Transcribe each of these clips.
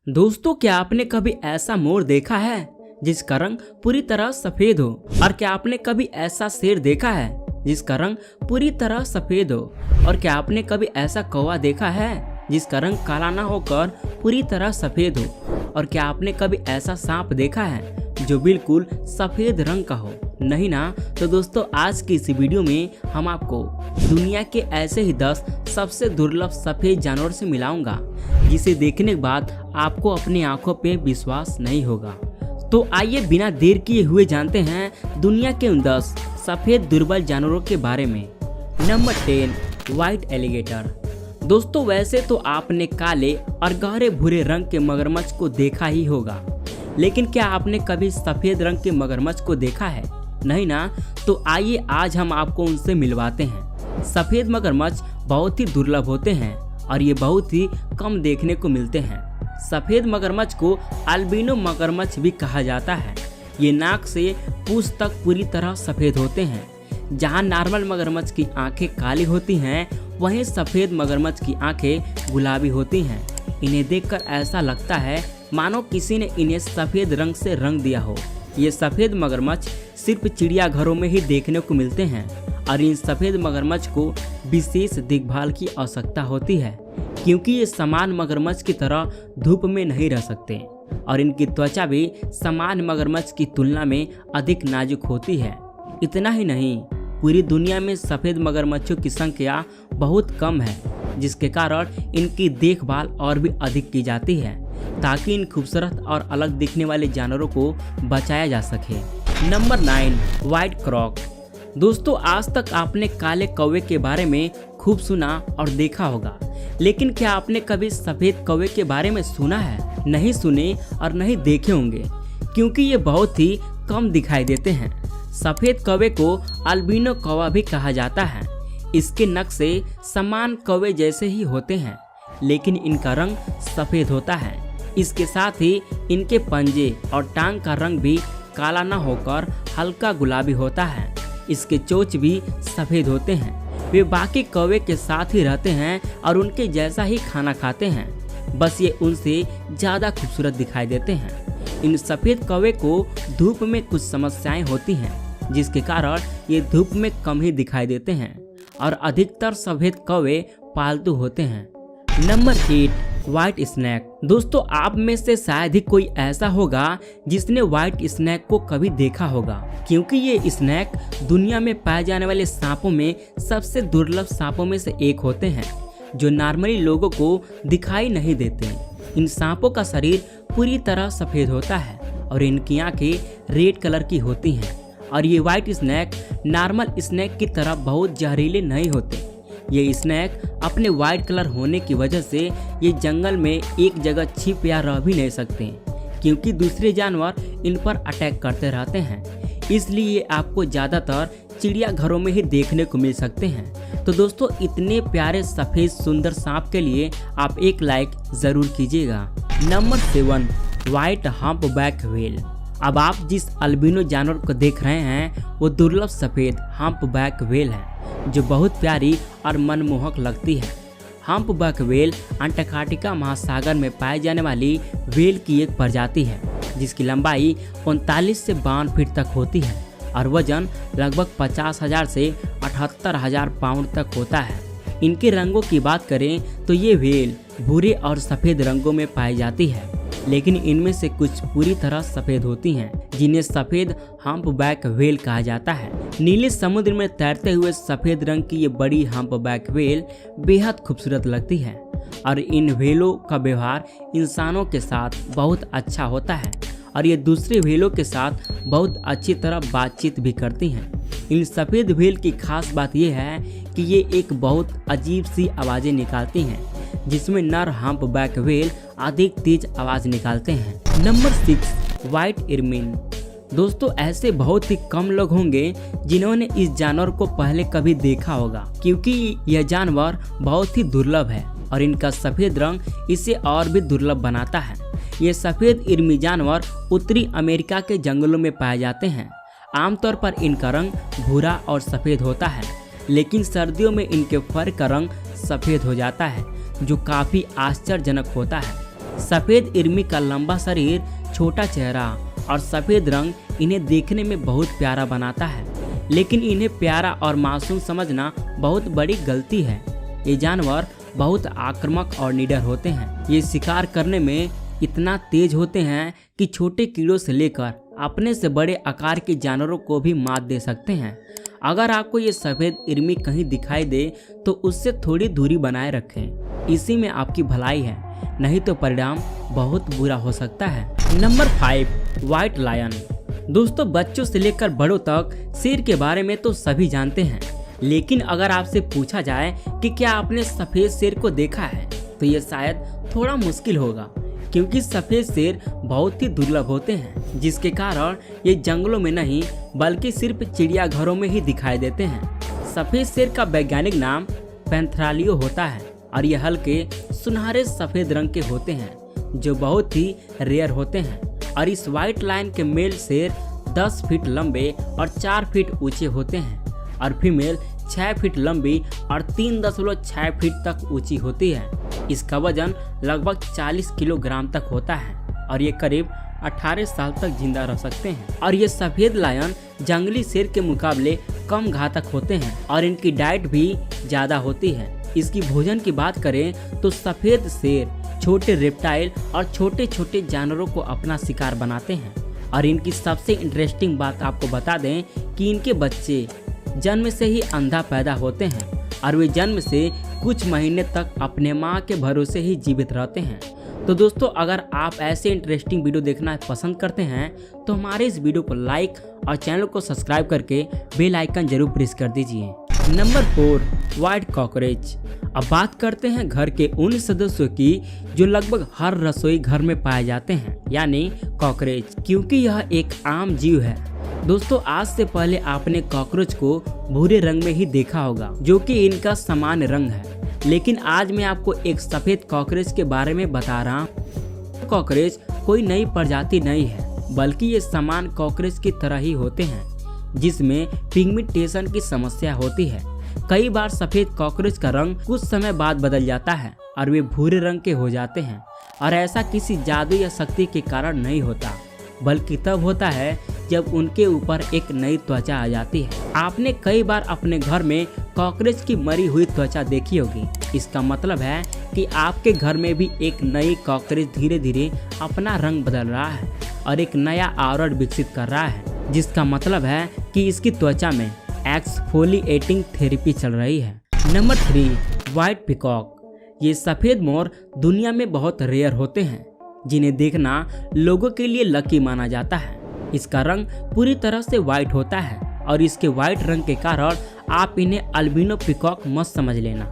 दोस्तों, क्या आपने कभी ऐसा मोर देखा है जिसका रंग पूरी तरह सफेद हो? और क्या आपने कभी ऐसा शेर देखा है जिसका रंग पूरी तरह सफेद हो? और क्या आपने कभी ऐसा कौवा देखा है जिसका रंग काला ना होकर पूरी तरह सफेद हो? और क्या आपने कभी ऐसा सांप देखा है जो बिल्कुल सफेद रंग का हो? नहीं ना? तो दोस्तों, आज की इस वीडियो में हम आपको दुनिया के ऐसे ही 10 सबसे दुर्लभ सफेद जानवर से मिलाऊंगा जिसे देखने के बाद आपको अपनी आंखों पे विश्वास नहीं होगा। तो आइए बिना देर किए हुए जानते हैं दुनिया के उन 10 सफेद दुर्बल जानवरों के बारे में। Number 10, white alligator. दोस्तों, वैसे तो आपने काले और गहरे भूरे रंग के मगरमच्छ को देखा ही होगा, लेकिन क्या आपने कभी सफेद रंग के मगरमच्छ को देखा है? नहीं ना? तो आइए आज हम आपको उनसे मिलवाते हैं। सफेद मगरमच्छ बहुत ही दुर्लभ होते हैं और ये बहुत ही कम देखने को मिलते हैं। सफेद मगरमच्छ को अल्बिनो मगरमच्छ भी कहा जाता है। ये नाक से पूंछ तक पूरी तरह सफेद होते हैं। जहां नॉर्मल मगरमच्छ की आंखें काली होती हैं, वहीं सफेद मगरमच्छ की आंखें गुलाबी होती हैं। इन्हें देखकर ऐसा लगता है मानो किसी ने इन्हें सफेद रंग से रंग दिया हो। ये सफेद मगरमच्छ सिर्फ चिड़ियाघरों में ही देखने को मिलते हैं और इन सफेद मगरमच्छ को विशेष देखभाल की आवश्यकता होती है, क्योंकि ये सामान्य मगरमच्छ की तरह धूप में नहीं रह सकते और इनकी त्वचा भी सामान्य मगरमच्छ की तुलना में अधिक नाजुक होती है। इतना ही नहीं, पूरी दुनिया में सफेद मगरमच्छों की संख्या बहुत कम है, जिसके कारण इनकी देखभाल और भी अधिक की जाती है ताकि इन खूबसूरत और अलग दिखने वाले जानवरों को बचाया जा सके। Number 9, white croc. दोस्तों, आज तक आपने काले कौवे के बारे में खूब सुना और देखा होगा, लेकिन क्या आपने कभी सफेद कौवे के बारे में सुना है? नहीं सुने और नहीं देखे होंगे, क्योंकि ये बहुत ही कम दिखाई देते हैं। सफेद कौवे को अल्बिनो कौवा भी कहा जाता है। इसके नख से समान कौवे जैसे ही होते हैं, लेकिन इनका रंग सफेद होता है। इसके साथ ही इनके पंजे और टांग का रंग भी काला न होकर हल्का गुलाबी होता है। इसके चोंच भी सफेद होते हैं। वे बाकी कौवे के साथ ही रहते हैं और उनके जैसा ही खाना खाते हैं, बस ये उनसे ज़्यादा खूबसूरत दिखाई देते हैं। इन सफ़ेद कौवे को धूप में कुछ समस्याएं होती हैं, जिसके कारण ये धूप में कम ही दिखाई देते हैं और अधिकतर सफ़ेद कौवे पालतू होते हैं। Number 8, white snake. दोस्तों, आप में से शायद ही कोई ऐसा होगा जिसने व्हाइट स्नेक को कभी देखा होगा, क्योंकि ये स्नेक दुनिया में पाए जाने वाले सांपों में सबसे दुर्लभ सांपों में से एक होते हैं, जो नॉर्मली लोगों को दिखाई नहीं देते। इन सांपों का शरीर पूरी तरह सफ़ेद होता है और इनकी आंखें रेड कलर की होती हैं। और ये व्हाइट स्नेक नॉर्मल स्नेक की तरह बहुत जहरीले नहीं होते। ये स्नेक अपने वाइट कलर होने की वजह से ये जंगल में एक जगह छिप या रह भी नहीं सकते, क्योंकि दूसरे जानवर इन पर अटैक करते रहते हैं। इसलिए ये आपको ज़्यादातर चिड़ियाघरों में ही देखने को मिल सकते हैं। तो दोस्तों, इतने प्यारे सफ़ेद सुंदर सांप के लिए आप एक लाइक ज़रूर कीजिएगा। Number 7, white humpback whale. अब आप जिस अल्बिनो जानवर को देख रहे हैं वो दुर्लभ सफ़ेद हम्पबैक व्हेल है, जो बहुत प्यारी और मनमोहक लगती है। हम्पबैक व्हेल अंटार्कटिका महासागर में पाई जाने वाली व्हेल की एक प्रजाति है, जिसकी लंबाई 39 से 52 फीट तक होती है और वजन लगभग 50,000 से 78,000 पाउंड तक होता है। इनके रंगों की बात करें तो ये व्हेल भूरे और सफ़ेद रंगों में पाई जाती है, लेकिन इनमें से कुछ पूरी तरह सफ़ेद होती हैं, जिन्हें सफ़ेद हम्पबैक व्हेल कहा जाता है। नीले समुद्र में तैरते हुए सफ़ेद रंग की ये बड़ी हम्पबैक व्हेल बेहद खूबसूरत लगती है और इन व्हेलों का व्यवहार इंसानों के साथ बहुत अच्छा होता है और ये दूसरे व्हेलों के साथ बहुत अच्छी तरह बातचीत भी करती हैं। इन सफ़ेद व्हेल की खास बात यह है कि ये एक बहुत अजीब सी आवाज़ें निकालती हैं, जिसमें नर हम्पबैक व्हेल अधिक तेज आवाज़ निकालते हैं। Number 6, white ermine. दोस्तों, ऐसे बहुत ही कम लोग होंगे जिन्होंने इस जानवर को पहले कभी देखा होगा, क्योंकि यह जानवर बहुत ही दुर्लभ है और इनका सफ़ेद रंग इसे और भी दुर्लभ बनाता है। ये सफ़ेद इर्मी जानवर उत्तरी अमेरिका के जंगलों में पाए जाते हैं। आमतौर पर इनका रंग भूरा और सफ़ेद होता है, लेकिन सर्दियों में इनके फर का रंग सफ़ेद हो जाता है, जो काफ़ी आश्चर्यजनक होता है। सफेद इर्मी का लंबा शरीर, छोटा चेहरा और सफेद रंग इन्हें देखने में बहुत प्यारा बनाता है, लेकिन इन्हें प्यारा और मासूम समझना बहुत बड़ी गलती है। ये जानवर बहुत आक्रामक और निडर होते हैं। ये शिकार करने में इतना तेज होते हैं कि छोटे कीड़ों से लेकर अपने से बड़े आकार के जानवरों को भी मात दे सकते हैं। अगर आपको ये सफेद इर्मी कहीं दिखाई दे तो उससे थोड़ी दूरी बनाए रखें, इसी में आपकी भलाई है, नहीं तो परिणाम बहुत बुरा हो सकता है। Number 5, white lion. दोस्तों, बच्चों से लेकर बड़ों तक शेर के बारे में तो सभी जानते हैं, लेकिन अगर आपसे पूछा जाए कि क्या आपने सफेद शेर को देखा है तो ये शायद थोड़ा मुश्किल होगा, क्योंकि सफेद शेर बहुत ही दुर्लभ होते हैं, जिसके कारण ये जंगलों में नहीं बल्कि सिर्फ चिड़ियाघरों में ही दिखाई देते हैं। सफेद शेर का वैज्ञानिक नाम पैंथेरालियो होता है और ये हल्के सुनहरे सफेद रंग के होते हैं जो बहुत ही रेयर होते हैं। और इस व्हाइट लायन के मेल शेर 10 फीट लंबे और 4 फीट ऊंचे होते हैं और फीमेल 6 फीट लंबी और 3.6 फीट तक ऊंची होती है। इसका वजन लगभग 40 किलोग्राम तक होता है और ये करीब 18 साल तक जिंदा रह सकते हैं। और ये सफेद लायन जंगली शेर के मुकाबले कम घातक होते हैं और इनकी डाइट भी ज़्यादा होती है। इसकी भोजन की बात करें तो सफेद शेर छोटे रेप्टाइल और छोटे छोटे जानवरों को अपना शिकार बनाते हैं। और इनकी सबसे इंटरेस्टिंग बात आपको बता दें कि इनके बच्चे जन्म से ही अंधा पैदा होते हैं और वे जन्म से कुछ महीने तक अपने माँ के भरोसे ही जीवित रहते हैं। तो दोस्तों, अगर आप ऐसे इंटरेस्टिंग वीडियो देखना पसंद करते हैं तो हमारे इस वीडियो को लाइक और चैनल को सब्सक्राइब करके बेल आइकन जरूर प्रेस कर दीजिए। Number 4, white cockroach. अब बात करते हैं घर के उन सदस्यों की जो लगभग हर रसोई घर में पाए जाते हैं, यानी कॉकरोच, क्योंकि यह एक आम जीव है। दोस्तों, आज से पहले आपने कॉकरोच को भूरे रंग में ही देखा होगा, जो कि इनका सामान्य रंग है, लेकिन आज मैं आपको एक सफेद कॉकरोच के बारे में बता रहा हूँ। कॉकरोच कोई नई प्रजाति नहीं है, बल्कि ये सामान्य कॉकरोच की तरह ही होते हैं, जिसमें पिगमेंटेशन की समस्या होती है। कई बार सफेद कॉकरोच का रंग कुछ समय बाद बदल जाता है और वे भूरे रंग के हो जाते हैं, और ऐसा किसी जादू या शक्ति के कारण नहीं होता, बल्कि तब होता है जब उनके ऊपर एक नई त्वचा आ जाती है। आपने कई बार अपने घर में कॉकरोच की मरी हुई त्वचा देखी होगी। इसका मतलब है कि आपके घर में भी एक नई कॉकरोच धीरे धीरे अपना रंग बदल रहा है और एक नया आवरण विकसित कर रहा है, जिसका मतलब है कि इसकी त्वचा में एक्सफोलिएटिंग थेरेपी चल रही है। Number 3, white peacock. ये सफेद मोर दुनिया में बहुत रेयर होते हैं, जिन्हें देखना लोगों के लिए लकी माना जाता है। इसका रंग पूरी तरह से व्हाइट होता है और इसके व्हाइट रंग के कारण आप इन्हें अल्बिनो पीकॉक मत समझ लेना,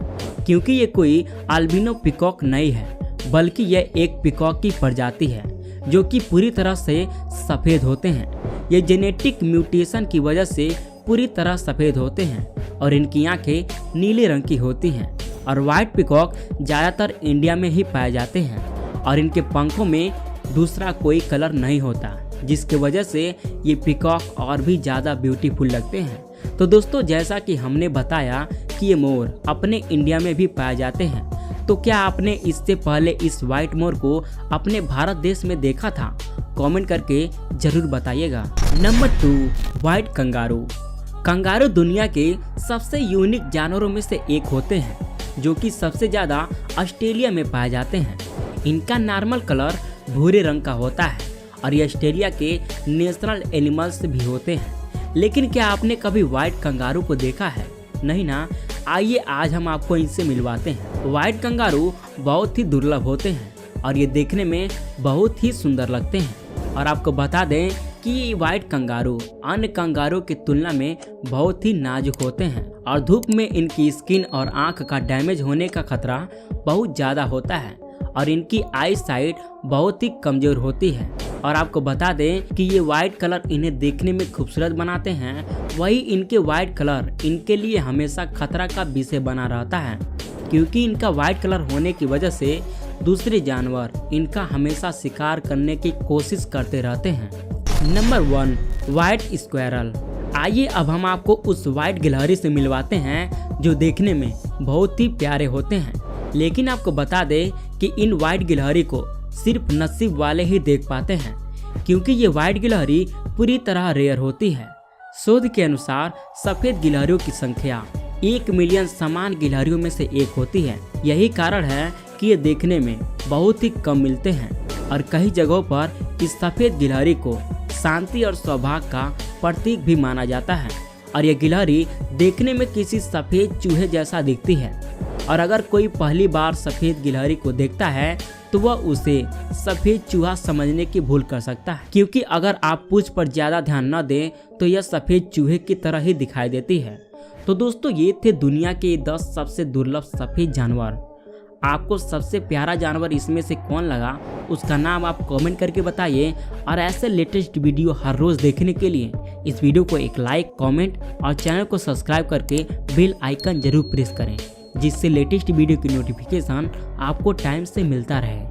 क्योंकि ये कोई अल्बिनो पीकॉक नहीं है, बल्कि यह एक पीकॉक की प्रजाति है जो कि पूरी तरह से सफ़ेद होते हैं। ये जेनेटिक म्यूटेशन की वजह से पूरी तरह सफ़ेद होते हैं और इनकी आंखें नीले रंग की होती हैं। और व्हाइट पीकॉक ज़्यादातर इंडिया में ही पाए जाते हैं और इनके पंखों में दूसरा कोई कलर नहीं होता, जिसकी वजह से ये पीकॉक और भी ज़्यादा ब्यूटीफुल लगते हैं। तो दोस्तों, जैसा कि हमने बताया कि ये मोर अपने इंडिया में भी पाए जाते हैं, तो क्या आपने इससे पहले इस व्हाइट मोर को अपने भारत देश में देखा था? कमेंट करके जरूर बताइएगा। Number 2, white kangaroo. कंगारू दुनिया के सबसे यूनिक जानवरों में से एक होते हैं, जो कि सबसे ज़्यादा ऑस्ट्रेलिया में पाए जाते हैं। इनका नॉर्मल कलर भूरे रंग का होता है और ये ऑस्ट्रेलिया के नेशनल एनिमल्स भी होते हैं। लेकिन क्या आपने कभी व्हाइट कंगारू को देखा है? नहीं ना? आइए आज हम आपको इनसे मिलवाते हैं। व्हाइट कंगारू बहुत ही दुर्लभ होते हैं और ये देखने में बहुत ही सुंदर लगते हैं। और आपको बता दें कि व्हाइट कंगारू अन्य कंगारू की तुलना में बहुत ही नाजुक होते हैं और धूप में इनकी स्किन और आंख का डैमेज होने का खतरा बहुत ज़्यादा होता है और इनकी आई साइट बहुत ही कमज़ोर होती है। और आपको बता दें कि ये वाइट कलर इन्हें देखने में खूबसूरत बनाते हैं, वही इनके वाइट कलर इनके लिए हमेशा खतरा का विषय बना रहता है, क्योंकि इनका वाइट कलर होने की वजह से दूसरे जानवर इनका हमेशा शिकार करने की कोशिश करते रहते हैं। Number 1, white squirrel. आइए अब हम आपको उस व्हाइट गिलहरी से मिलवाते हैं जो देखने में बहुत ही प्यारे होते हैं। लेकिन आपको बता दें कि इन व्हाइट गिलहरी को सिर्फ नसीब वाले ही देख पाते हैं, क्योंकि ये व्हाइट गिलहरी पूरी तरह रेयर होती है। शोध के अनुसार सफेद गिलहरियों की संख्या 1 मिलियन समान गिलहरियों में से एक होती है। यही कारण है कि ये देखने में बहुत ही कम मिलते हैं और कई जगहों पर इस सफेद गिलहरी को शांति और सौभाग्य का प्रतीक भी माना जाता है। और ये गिलहरी देखने में किसी सफेद चूहे जैसा दिखती है, और अगर कोई पहली बार सफेद गिलहरी को देखता है तो वह उसे सफेद चूहा समझने की भूल कर सकता है, क्योंकि अगर आप पूंछ पर ज्यादा ध्यान न दें तो यह सफेद चूहे की तरह ही दिखाई देती है। तो दोस्तों, ये थे दुनिया के 10 सबसे दुर्लभ सफेद जानवर। आपको सबसे प्यारा जानवर इसमें से कौन लगा, उसका नाम आप कमेंट करके बताइए। और ऐसे लेटेस्ट वीडियो हर रोज देखने के लिए इस वीडियो को एक लाइक, कमेंट और चैनल को सब्सक्राइब करके बेल आइकन जरूर प्रेस करें, जिससे लेटेस्ट वीडियो की नोटिफिकेशन आपको टाइम से मिलता रहे।